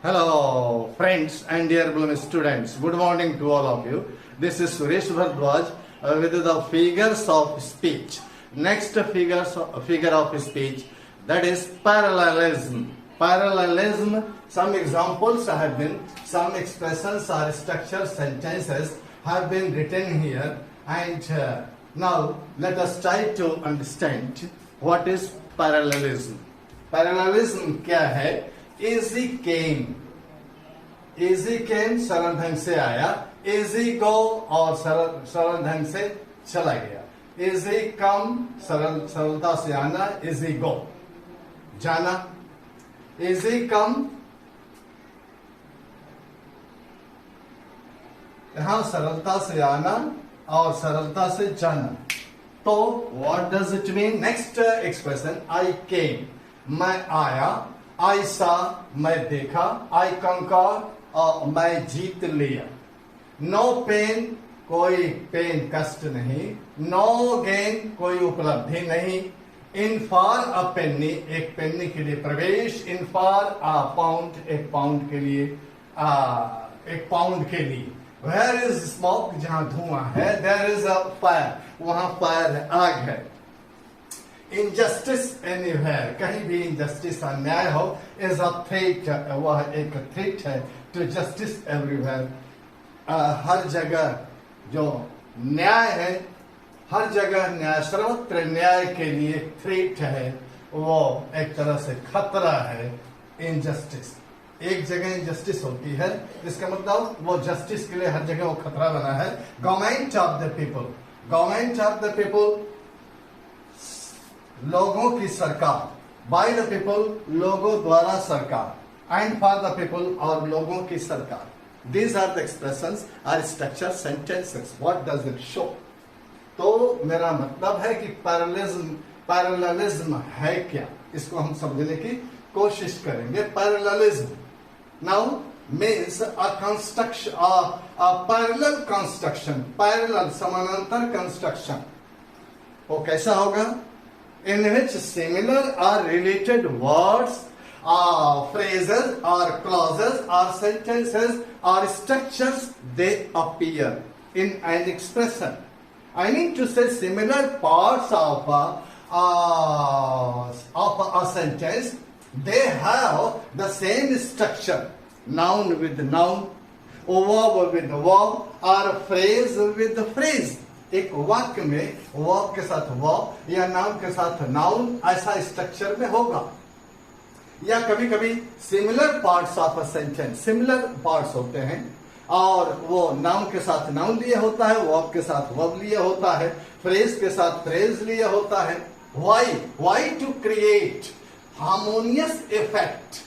Hello, friends and dear beloved students. Good morning to all of you. This is Suresh Bhardwaj with the figures of speech. Next figure of speech, that is parallelism. Parallelism. Some examples have been, some expressions or structured sentences have been written here, and now let us try to understand what is parallelism. Parallelism क्या है? Easy came सरल ढंग से आया, easy go और सरल ढंग से चला गया, easy come सरलता से आना, easy go जाना, easy come यहां सरलता से आना और सरलता से जाना. तो what does it mean? Next expression, I came मैं आया, I saw मैं देखा, I conquered मैं जीत लिया. No pain कोई पेन कष्ट नहीं, no gain कोई उपलब्धि नहीं, in for a penny एक पेनी के लिए प्रवेश, in for a pound एक पाउंड के लिए, एक पाउंड के लिए. Where is smoke जहां धुआं है, there is a fire वहां फायर है, आग है. Injustice anywhere कहीं भी injustice अन्याय हो is a threat, वह एक threat है to justice everywhere. हर जगह जो न्याय है, हर जगह न्याय, सर्वत्र न्याय के लिए थ्रेट है, वो एक तरह से खतरा है. इनजस्टिस एक जगह इनजस्टिस होती है, इसका मतलब वो जस्टिस के लिए हर जगह वो खतरा बना है. Government of the people, government of the people लोगों की सरकार, बाय द पीपल लोगों द्वारा सरकार, एंड फॉर द पीपल और लोगों की सरकार. These are the expressions or structure sentences. What does it show? तो मेरा मतलब है कि पैरेललिज्म है क्या, इसको हम समझने की कोशिश करेंगे. Parallelism now means a construction, a parallel construction, parallel समानांतर कंस्ट्रक्शन. वो कैसा होगा? In which similar or related words, phrases or clauses or sentences or structures they appear in an expression. I need to say similar parts of a sentence, they have the same structure. Noun with noun, verb with verb, or phrase with phrase. एक वाक्य में verb के साथ verb या noun के साथ noun ऐसा structure में होगा. या कभी कभी similar parts of a sentence, similar parts होते हैं और वो नाउन के साथ नाउन लिए होता है, वर्ब के साथ वर्ब लिए होता है, फ्रेज के साथ फ्रेज लिए होता है. Why to create harmonious effect,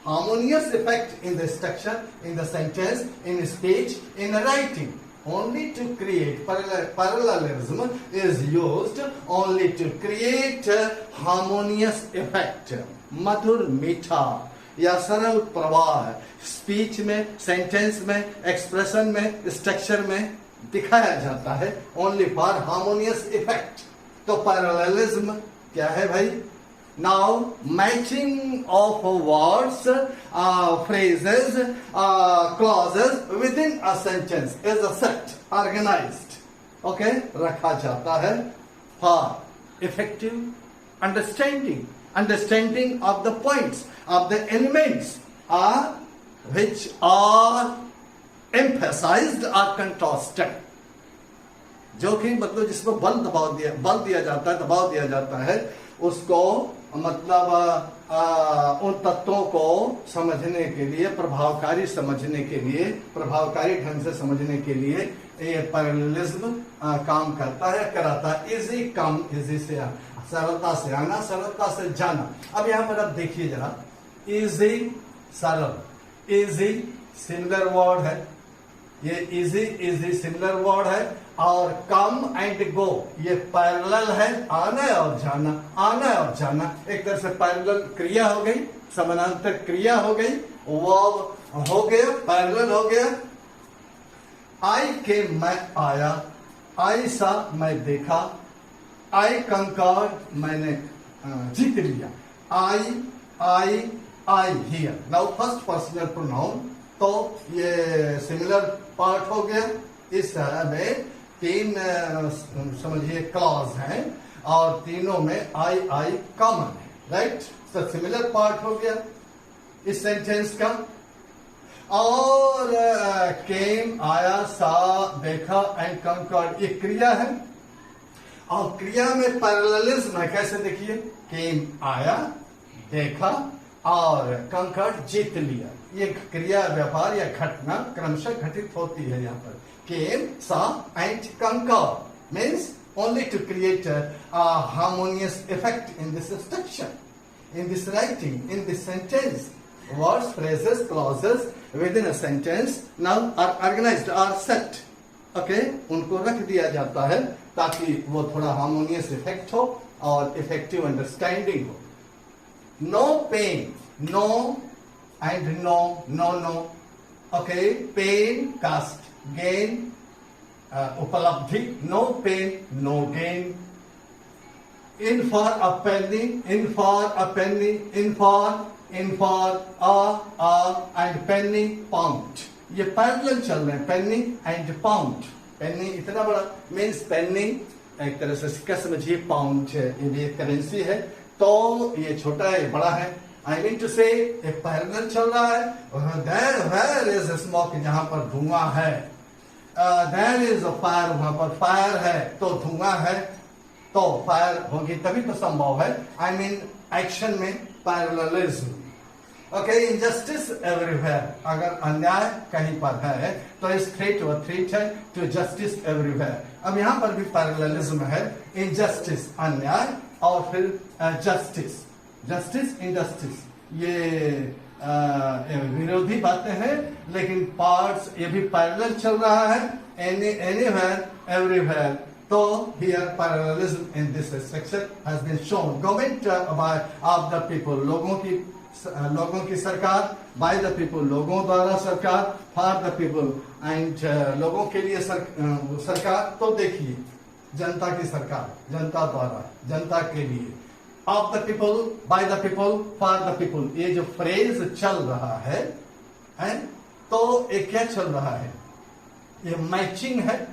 harmonious effect in the structure, in the sentence, in speech, in writing. Only to create parallelism is used only to create harmonious effect. मधुर मीठा या सरल प्रवाह स्पीच में, सेंटेंस में, expression में, structure में दिखाया जाता है, ओनली फॉर हार्मोनियस इफेक्ट. तो पैरेललिज्म क्या है भाई? Now, matching of words, phrases, clauses within a sentence is a set, organized. Okay, रखा जाता है for effective understanding of the points, of the elements, which are emphasized or contrasted. जो कि मतलब जिसमें बल दिया जाता है, उसको मतलब उन तत्वों को समझने के लिए, प्रभावकारी समझने के लिए, प्रभावकारी ढंग से समझने के लिए ये पैरेललिज्म काम करता है, कराता है. इजी कम, इजी से सरलता से आना, सरलता से जाना. अब यहां पर आप देखिए जरा, इजी सरल, इजी सिमिलर वर्ड है, ये इजी सिमिलर वर्ड है, और कम एंड गो ये पैरेलल है, आना और जाना, आना और जाना. एक तरह से पैरेलल क्रिया हो गई, समानांतर क्रिया हो गई, वर्ब हो गया, पैरेलल हो गया. आई केम मैं आया, आई सा मैं देखा, आई कंकर्ड मैंने जीत लिया. I I here. Now first personal pronoun, तो ये सिमिलर पार्ट हो गया। इस में तीन समझिए क्लॉज हैं और तीनों में आई कॉमन है, राइट। तो सिमिलर पार्ट हो गया इस सेंटेंस का। और केम आया, सा देखा एंड कंकर्ड, ये क्रिया है और क्रिया में पैरेललिज्म है। कैसे देखिए, केम आया, देखा और कंकर्ड जीत लिया। ये क्रिया व्यापार या घटना क्रमशः घटित होती है यहाँ पर। केम, सा and conquered means only to create a harmonious effect in this structure, in this writing, in this sentence. Words, phrases, clauses within a sentence now are organized, are set. Okay, उनको रख दिया जाता है ताकि वो थोड़ा हार्मोनियस इफेक्ट हो और इफेक्टिव अंडरस्टैंडिंग हो। No pain, no end no, no no. Okay, pain cost, gain उपलब्धि, no pain no gain. In for a penny, in for a penny, in for a and penny pound. ये parallel चल रहे हैं, पेनी and pound. पेनी इतना बड़ा means पेनी एक तरह से क्या समझिए पाउंड है, ये करेंसी है। तो ये छोटा है, ये बड़ा है। आई मीन टू से एक पैरेलल चल रहा है। देयर इज स्मोक, जहां पर धुआं है। देयर इज अ फायर, वहां पर फायर है तो धुआं है, तो फायर होगी तभी तो संभव है। आई मीन एक्शन में पैरेललिज्म। ओके, इनजस्टिस एवरीवेयर, अगर अन्याय कहीं पर है तो इस थ्रेट व थ्रेट है टू जस्टिस एवरीवेयर। अब यहां पर भी पैरेललिज्म है, इनजस्टिस अन्याय और फिर जस्टिस, जस्टिस इनजस्टिस, ये विरोधी बातें हैं लेकिन पार्ट्स ये भी पैरेलल चल रहा है। एनीवेयर एवरीवेयर, तो here parallelism in this structure has been shown. Government of the people, लोगों की सरकार, बाय द पीपल, लोगों द्वारा सरकार, फॉर द पीपल एंड लोगों के लिए सरकार। तो देखिए, जनता की सरकार, जनता द्वारा, जनता के लिए। Of the people, by the people, for the people, ये जो फ्रेज चल रहा है तो ये क्या चल रहा है, ये मैचिंग है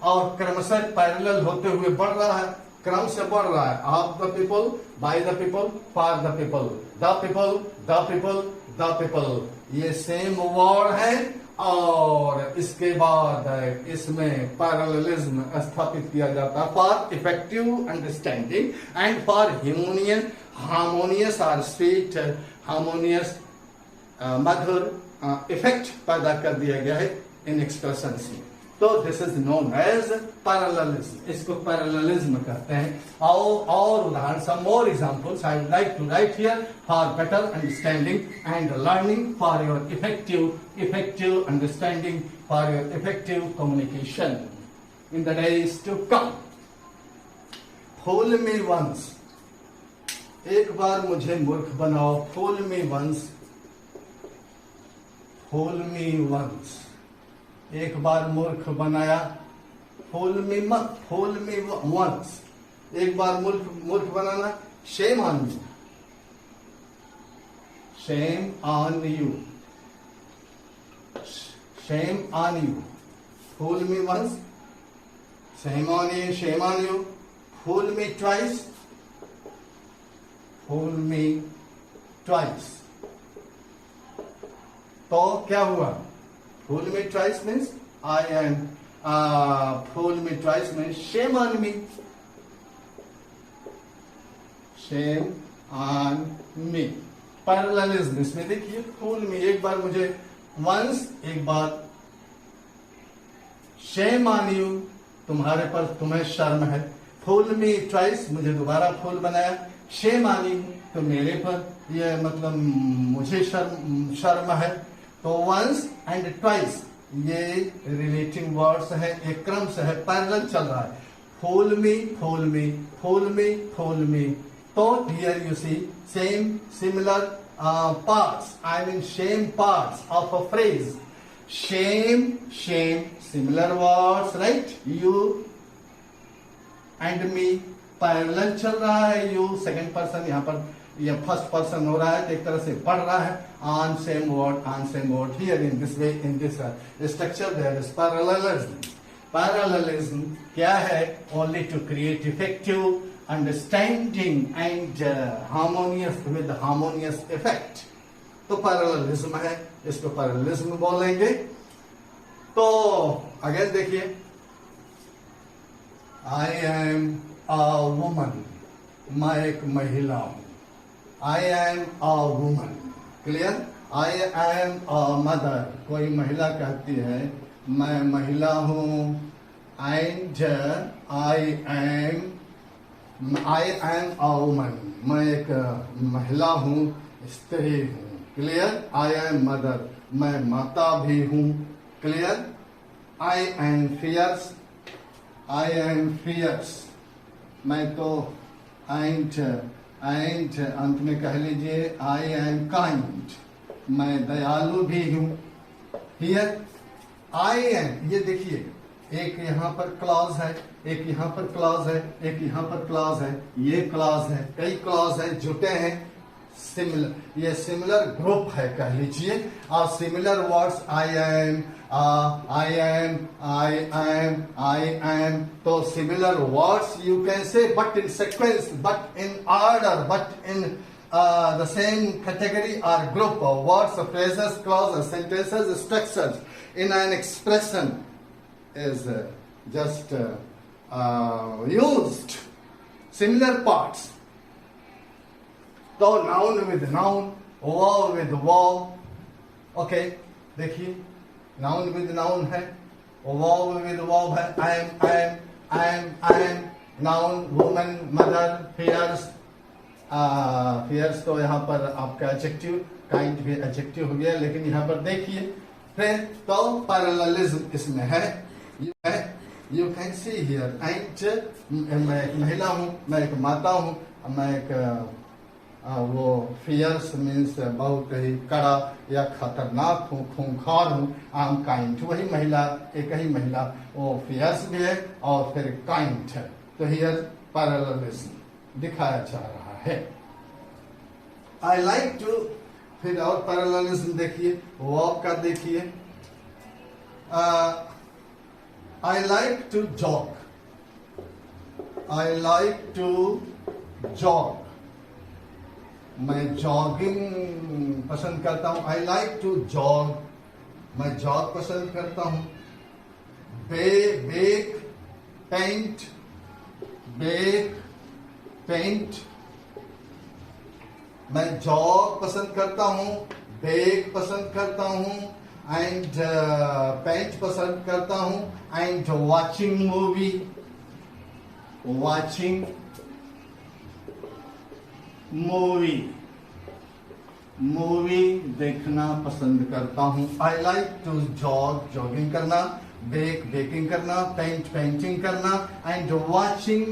और क्रमशः पैरेलल होते हुए बढ़ रहा है, क्रम से बढ़ रहा है। Of the people, by the people, for the people, the people, the people, the people, ये सेम वर्ड है और इसके बाद इसमें पैरेललिज्म स्थापित किया जाता है for effective understanding and for harmonious और स्वीट, हार्मोनियस मधुर इफेक्ट पैदा कर दिया गया है इन एक्सप्रेशन से। तो this is known as parallelism, इसको पैरेललिज्म कहते हैं। और उदाहरण, some more examples I would like to write here for better understanding and learning, for your effective understanding, for your effective communication in the days to come. Fool me once, एक बार मुझे मूर्ख बनाओ। फूल me once, फूल me once, एक बार मूर्ख बनाया। फूल मी मत, फूल मी वंस, एक बार मूर्ख बनाना। Shame on you, shame on you, shame on you. Fool me once, shame on you, shame on you. Fool me twice, fool me twice. तो क्या हुआ, fool me twice means I am, fool me twice means shame on me, shame on me. Parallelism इसमें देखिए, फूल मी एक बार मुझे once, एक बार Shem on you, तुम्हारे पर तुम्हें शर्म है। फूल मी ट्वाइस, मुझे दोबारा फूल बनाया। शेम ऑन यू, तो मेरे पर ये मतलब मुझे शर्म है। तो वंस एंड ट्वाइस ये रिलेटिंग वर्ड्स है, एक क्रम से है, पैरेलल चल रहा है। फूल मी, फूल मी, फूल मी, फूल मी। तो here you see same similar parts, I mean same parts of a phrase. Shame, shame, similar words, right. You and me parallel चल रहा है, यू सेकंड पर्सन, यहां पर ये फर्स्ट पर्सन हो रहा है तो एक तरह से पढ़ रहा है on same word here in this way in this structure there is parallelism क्या है? Only to create effective understanding and harmonious effect. तो पैरेललिज्म है, इसको पैरेललिज्म बोलेंगे। तो अगेन देखिए, आई एम अ वुमन, मैं एक महिला हूं। I am a woman, clear? I am a mother, कोई महिला कहती है मैं महिला हूं। And I am a woman, मैं एक महिला हूं, स्त्री हूं। क्लियर? आई एम मदर, मैं माता भी हूं। Clear? I am fierce, I am fierce, मैं तो एंड अंत में कह लीजिए आई एम काइंड, मैं दयालु भी हूं। हियर आई एम, ये देखिए एक यहाँ पर क्लॉज है, एक यहाँ पर क्लॉज है, एक यहाँ पर क्लॉज है, ये क्लॉज है, कई क्लॉज है जुटे हैं। सिमिलर, ये सिमिलर ग्रुप है कह लीजिए। और सिमिलर वर्ड्स आई एम, तो similar words you can say but in sequence, but in order, but in the same category or group of words, phrases, clauses, sentences, structures in an expression is just used. Similar parts. तो noun with noun, verb with verb. Okay, देखिए noun with noun है, verb with verb है। I am, noun, woman, mother, fears. Fierce तो यहाँ पर आपका adjective, kind भी adjective हो गया। लेकिन यहाँ पर देखिए फिर तो पैरेललिज्म इसमें है। You can see here and, मैं एक महिला हूँ, मैं एक माता हूँ, मैं एक वो फियर्स मीन्स बहुत ही कड़ा या खतरनाक हूँ, खूंखार हूँ। आई एम काइंड, वही महिला, एक ही महिला, वो फियर्स भी है और फिर काइंड है। तो हियर पैरेललिज्म दिखाया जा रहा है। आई लाइक टू, फिर और पैरेललिज्म देखिए, वर्ब का देखिए। I like to jog, I like to jog, मैं जॉगिंग पसंद करता हूं। आई लाइक टू जॉग, मैं जॉग पसंद करता हूं। बेक, पेंट, बेक, पेंट, मैं जॉग पसंद करता हूं, बेक पसंद करता हूं, एंड पेंट पसंद करता हूं। And watching movie, watching movie, movie देखना पसंद करता हूं। I like to jog, jogging करना, बेक, बेकिंग करना, पेंट, पेंटिंग करना, एंड वॉचिंग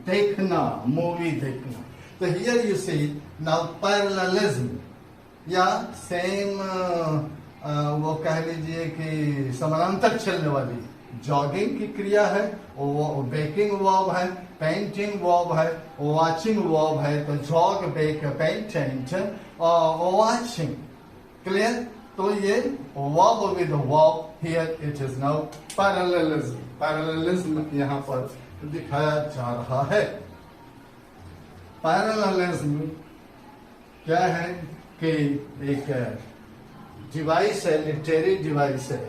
देखना, मूवी देखना। तो here you see now parallelism या सेम वो कह लीजिए कि समानांतर चलने वाली जॉगिंग की क्रिया है, वो बेकिंग वर्ब है, पेंटिंग वर्ब है, वॉचिंग वर्ब है। तो jog, bake, paint and watching. Clear? तो ये verb with verb, here it is now parallelism. Parallelism यहाँ पर दिखाया जा रहा है। पैरेललिज्म क्या है कि एक डिवाइस है, लिटरेरी डिवाइस है,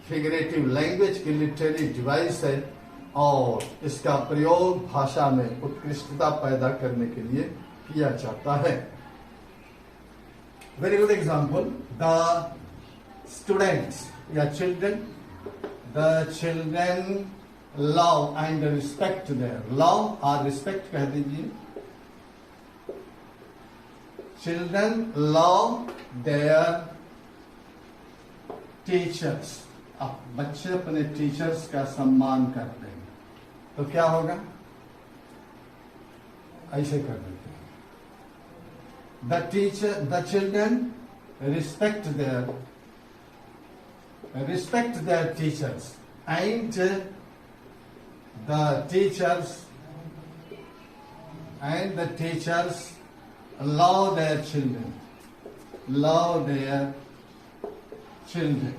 फिगरेटिव लैंग्वेज की लिटरेरी डिवाइस है, और इसका प्रयोग भाषा में उत्कृष्टता पैदा करने के लिए किया जाता है। Very good example, the students या children, the children love and respect their, love और रिस्पेक्ट कह दीजिए। चिल्ड्रन लव देयर टीचर्स, अब बच्चे अपने टीचर्स का सम्मान करते हैं, तो क्या होगा? ऐसे कर देते हैं, the children respect there teachers and the teachers and the teachers love their children. Love their children.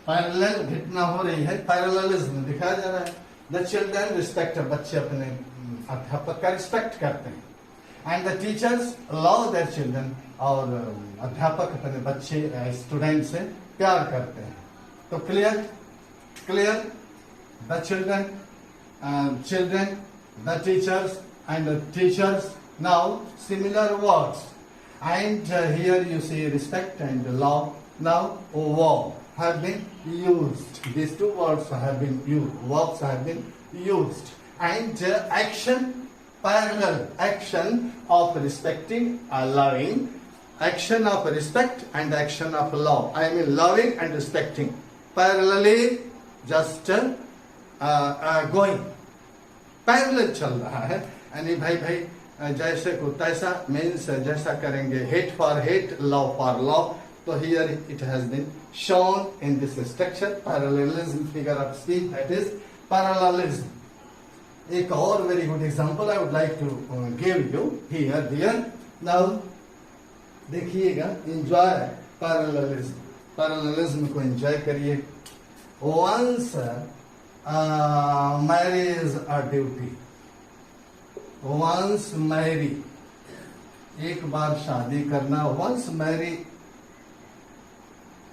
Parallel घटना हो रही है, पैरेललिज्म दिखाया जा रहा है. द चिल्ड्रन रिस्पेक्ट, बच्चे अपने अध्यापक का रिस्पेक्ट करते हैं. And the teachers love their children, और अध्यापक अपने बच्चे स्टूडेंट से प्यार करते हैं. तो clear the children, the teachers and the teachers. Now similar words, and here you see respect and love. Now wow have been used. These two words have been used. Verbs have been used. And action, parallel action of respecting, loving. Action of respect and action of love. I mean loving and respecting. Parallelly just going. Parallel चल रहा है. यानी भाई जैसे को तैसा, means जैसा करेंगे. Hate for hate, love for love. तो here it has been shown in this structure. Parallelism, figure of speech, that is parallelism. एक और very good example I would like to give you here dear. Now देखिएगा, enjoy parallelism. Parallelism को enjoy करिए. Once marriage a duty. Once marry, एक बार शादी करना. Once marry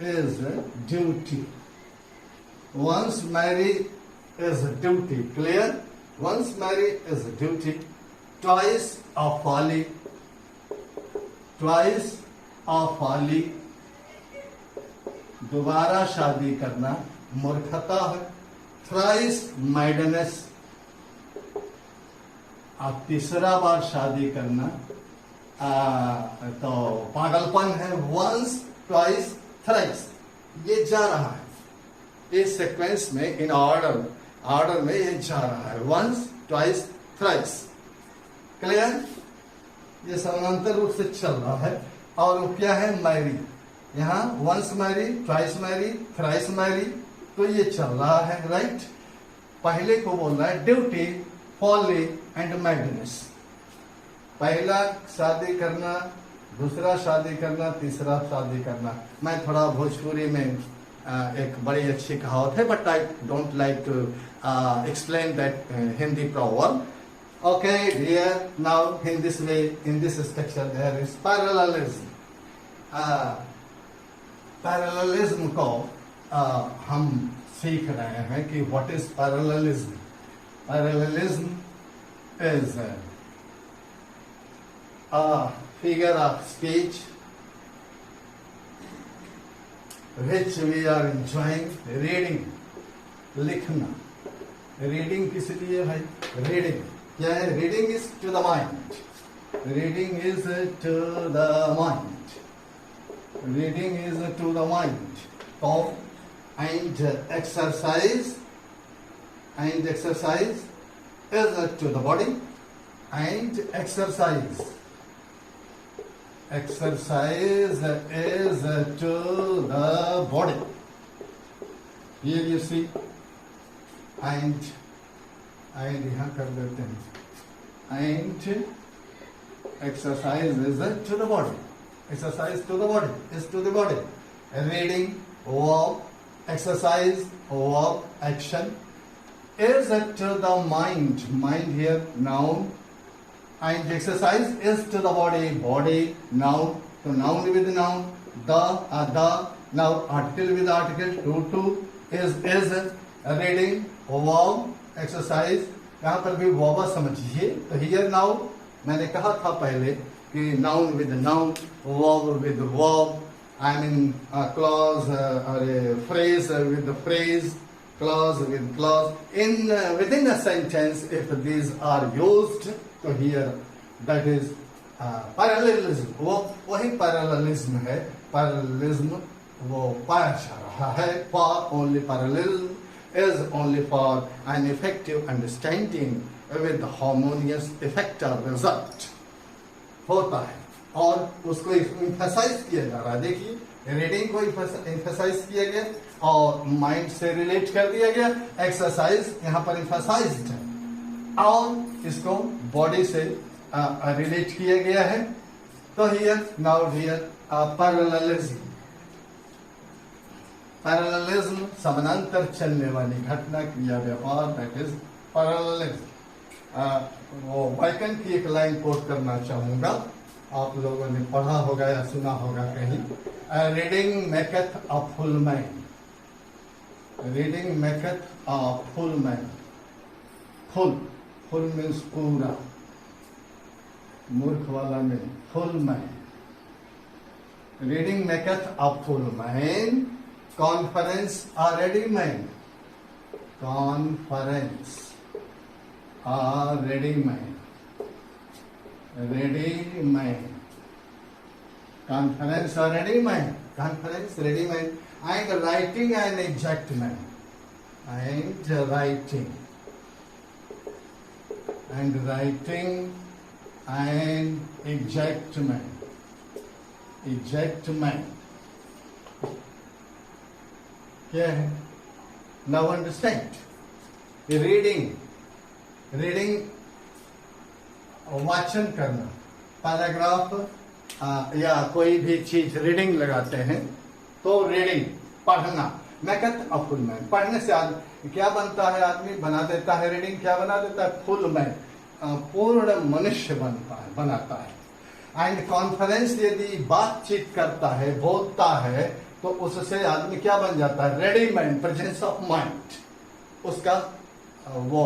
is duty. Once marry is duty. Clear? Once marry is duty. Twice of folly. Twice of folly, दोबारा शादी करना मूर्खता है. थ्राइस मैडनेस, आप तीसरा बार शादी करना तो पागलपन है. वंस, ट्वाइस, थ्राइस, ये जा रहा है इस सीक्वेंस में, इन ऑर्डर में ये जा रहा है. Once, twice, thrice. क्लियर? ये समानांतर रूप से चल रहा है. और वो क्या है? मैरी. यहाँ once marry, twice marry, thrice marry. तो ये चल रहा है. राइट? पहले को बोल रहा है ड्यूटी, फॉली एंड मैडनेस. पहला शादी करना, दूसरा शादी करना, तीसरा शादी करना. मैं थोड़ा भोजपुरी में एक बड़ी अच्छी कहावत है, but I don't like to explain that Hindi proverb. Okay dear, now in this way, in this structure there is parallelism. Parallelism को हम सीख रहे हैं कि what is parallelism. Parallelism is a figure of speech which we are enjoying. Reading, लिखना. Reading किस लिए भाई? Reading क्या है? Reading is to the mind. Reading is to the mind. Reading is to the mind. And exercise is to the body. And exercise is to the body. Here you see, and यहाँ कर देते हैं. And exercise is to the body. Exercise to the body is to the body. Reading, verb. Exercise, verb, action. Is to the mind. Mind here, noun. And exercise is to the body. Body, noun. So noun with noun. The, now article with article. To is reading, verb, exercise. यहाँ पर भी verb समझिए. तो here now मैंने कहा था पहले कि noun with noun, verb with verb. I mean clause or a phrase with the phrase. Clause with clause. Within a sentence, if these are used, so here that is parallelism. वही parallelism है. Parallelism वो पाया जा रहा है. For only parallelism is only for an effective understanding with the harmonious effect or result होता है. और उसको emphasize किया जा रहा है. देखिए, रीडिंग को emphasize किया गया और माइंड से रिलेट कर दिया गया. एक्सरसाइज यहाँ पर emphasized है. और इसको बॉडी से रिलेट किया गया है। तो here now here parallelism, parallelism समानांतर चलने वाली घटना क्रिया व्यवहार, दैट इज पैरेललिज्म। वो वाइकन की एक लाइन कोट करना चाहूंगा, आप लोगों ने पढ़ा होगा या सुना होगा कहीं, reading maketh a full man, reading maketh a full man. Full, full means पूरा, मूर्ख वाला में full man. Reading maketh a full man, conference a ready man, conference a ready man, ready man, conference or ready man, conference ready man, and writing an exact man, and writing an exact man, exact man क्या है? Now understand, reading, reading वाचन करना, paragraph या कोई भी चीज reading लगाते हैं तो रीडिंग पढ़ना। मेकeth अ फुल मैन, पढ़ने से आदमी क्या बनता है? आदमी बना देता है, रीडिंग क्या बना देता है? फुल मैन, पूर्ण मनुष्य बनता है, बनाता है। एंड कॉन्फ्रेंस, यदि बातचीत करता है, बोलता है, तो उससे आदमी क्या बन जाता है? Ready man, presence of mind, उसका वो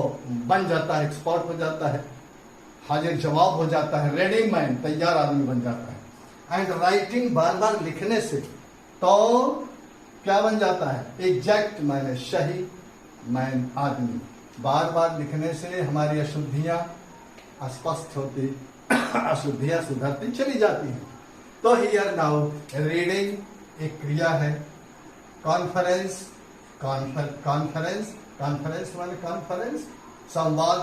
बन जाता है, एक्सपर्ट हो जाता है, हाजिर जवाब हो जाता है, रेडी मैन, तैयार आदमी बन जाता है। एंड राइटिंग, बार बार लिखने से तो क्या बन जाता है? एग्जैक्ट मैन, सही मैन आदमी। बार बार लिखने से हमारी अशुद्धियां स्पष्ट होती, अशुद्धियां सुधरती चली जाती हैं। तो हियर नाउ रीडिंग एक क्रिया है, कॉन्फ्रेंस, कॉन्फ्रेंस, कॉन्फ्रेंस माने कॉन्फ्रेंस, संवाद,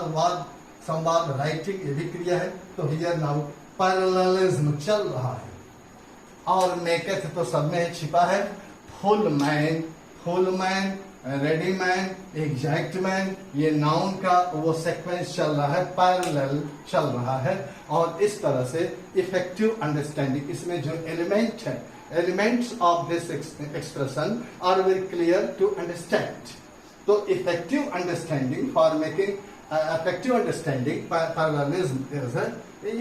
संवाद, राइटिंग ये भी क्रिया है। तो हियर नाउ पैरेललिज्म चल रहा है, और मेकeth तो सब में छिपा है, full man, full man, ready man, exact man, ये नाउन का वो सीक्वेंस चल रहा है, पैरेलल चल रहा है। और इस तरह से इफेक्टिव अंडरस्टैंडिंग, इसमें जो एलिमेंट है, elements of this expression are very clear to understand. तो effective understanding, for making effective understanding, parallelism is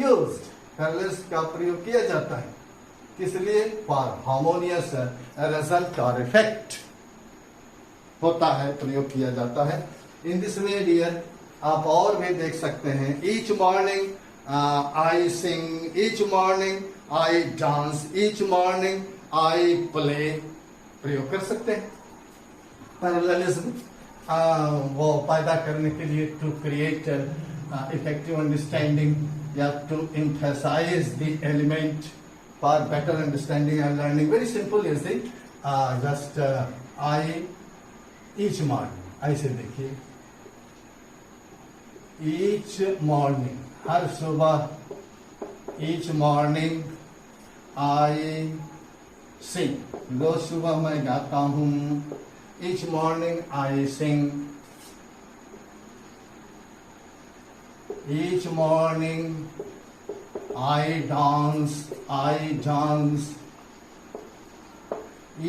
used, parallelism का प्रयोग किया जाता है, किस लिए? for harmonious result or effect होता है, प्रयोग किया जाता है। in this way dear, आप और भी देख सकते हैं, each morning I sing, each morning I dance, each morning I play, प्रयोग कर सकते हैं parallelism वो पैदा करने के लिए, टू क्रिएट इफेक्टिव अंडरस्टैंडिंग या to emphasise the element for better understanding and learning. Very simple is it, just I each morning, ऐसे देखिए, ईच मॉर्निंग, हर सुबह, ईच मॉर्निंग आई सिंग, रोज सुबह मैं गाता हूँ, each morning I sing, each morning I dance,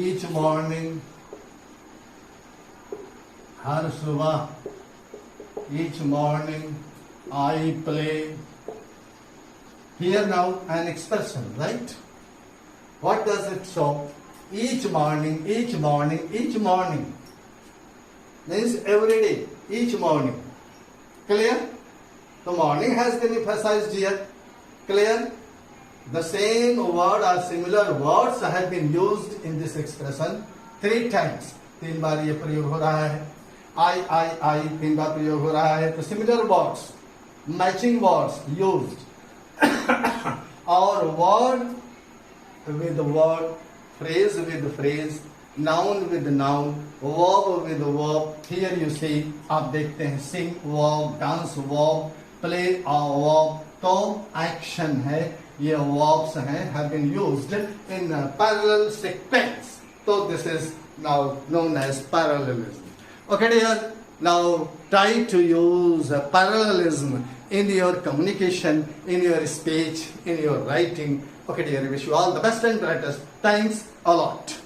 each morning, हर सुबह, each morning I play. Here now an expression, right? What does it show? Each morning, each morning, each morning means every day, each morning. Clear? The morning has been emphasized here. Clear? The same word or similar words have been used in this expression 3 times. 3 बार ये प्रयोग हो रहा है। I 3 बार प्रयोग हो रहा है। तो similar words, matching words used. और word with word, phrase with phrase, noun with noun, verb with verb. Here you see, आप देखते हैं sing verb, dance verb, play a verb, तो action है, ये verbs हैं, have been used in parallel sequence. So this is now known as parallelism. Okay dear, now Try to use parallelism in your communication, in your speech, in your writing. Okay, dear, I wish you all the best and brightest. Thanks a lot.